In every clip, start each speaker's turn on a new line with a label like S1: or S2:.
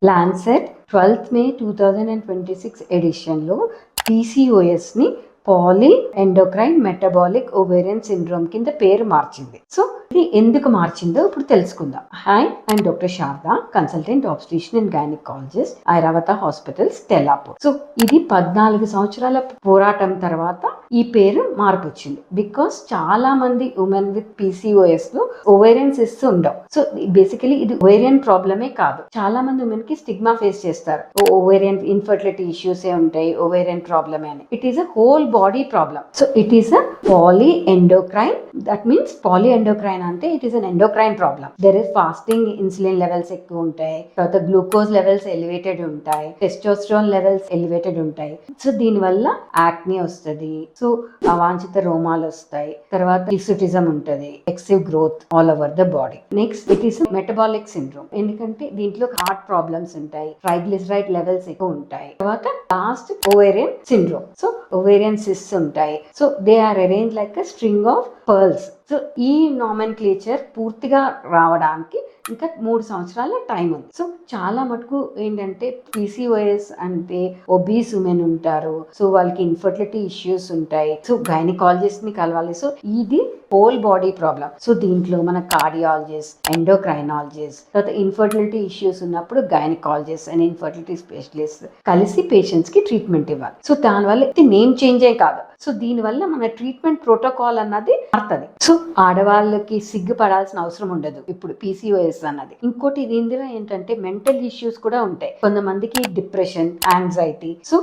S1: Lancet 12th May 2026 ఎడిషన్లో పీసీఓఎస్ని poly endocrine metabolic ovarian syndrome కింద పేరు మార్చింది. సో ఇది ఎందుకు మార్చిందో ఇప్పుడు తెలుసుకుందాం. Hi, I'm doctor Sharada, consultant obstetrician and gynaecologist, Airavata hospitals, Tellapur. So ఇది 14 సంవత్సరాల పోరాటం తర్వాత ఈ పేరు మార్పు వచ్చింది. బికాస్ చాలా మంది ఉమెన్ విత్ పీసీఓఎస్ లో ఓవేరియన్ సిస్ట్స్ ఉండవు. సో బేసికలీ ఇది ఓవేరియన్ ప్రాబ్లమే కాదు. చాలా మంది ఉమెన్ కి స్టిగ్మా ఫేస్ చేస్తారు. ఓవేరియన్ ఇన్ఫర్టిలిటీ ఇష్యూస్ ఉంటాయి, ఓవేరియన్ ప్రాబ్లమే అని. It is a whole body problem. So it is a poly endocrine. That means poly endocrine అంటే it is an endocrine problem. There is fasting insulin levels ఎక్కువ ఉంటాయి, తర్వాత glucose levels elevated ఉంటాయి, testosterone levels elevated ఉంటాయి. So దీనివల్ల యాక్ని వస్తుంది, so అవాంఛిత రోమాలు వస్తాయి, తర్వాత హిర్సుటిజం ఉంటుంది, excessive growth all over the body. Next it is metabolic syndrome. ఎందుకంటే దీంట్లో హార్ట్ ప్రాబ్లమ్స్ ఉంటాయి, ట్రైగ్లిసరైడ్ లెవెల్స్ ఎక్కువ ఉంటాయి. తర్వాత last ovarian syndrome. So ovarian cysts ఉంటాయి. So they are arrange like a string of pearls. So ఈ nomenclature పూర్తిగా రావడానికి ఇంకా 3 సంవత్సరాల టైం ఉంది. సో చాలా మటుకు ఏంటంటే పీసీఓఎస్ అంటే ఒబీస్ ఉమెన్ ఉంటారు, సో వాళ్ళకి ఇన్ఫర్టిలిటీ ఇష్యూస్ ఉంటాయి, సో గైనకాలజిస్ట్ ని కలవాలి. సో ఇది హోల్ బాడీ ప్రాబ్లం. సో దీంట్లో మన కార్డియాలజిస్ట్, ఎండోక్రైనాలజిస్ట్, తర్వాత ఇన్ఫర్టిలిటీ ఇష్యూస్ ఉన్నప్పుడు గైనకాలజిస్ట్ అండ్ ఇన్ఫర్టిలిటీ స్పెషలిస్ట్ కలిసి పేషెంట్స్ కి ట్రీట్మెంట్ ఇవ్వాలి. సో దానివల్ల ఇది నేమ్ చేంజే కాదు, సో దీనివల్ల మన ట్రీట్మెంట్ ప్రోటోకాల్ అన్నది మారుతుంది. సో ఆడవాళ్ళకి సిగ్గుపడాల్సిన అవసరం ఉండదు ఇప్పుడు పీసీఓఎస్ అన్నది. ఇంకోటి ఇందులో ఏంటంటే మెంటల్ ఇష్యూస్ కూడా ఉంటాయి. కొంతమందికి depression, anxiety, so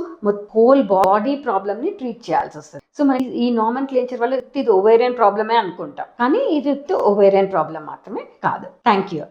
S1: whole body problem ని ట్రీట్ చేయాల్సి వస్తుంది. సో మరి ఈ నామెన్క్లేచర్ వల్ల ఇది ఓవేరియన్ ప్రాబ్లమే అనుకుంటాం, కానీ ఇది ఓవేరియన్ ప్రాబ్లం మాత్రమే కాదు. Thank you.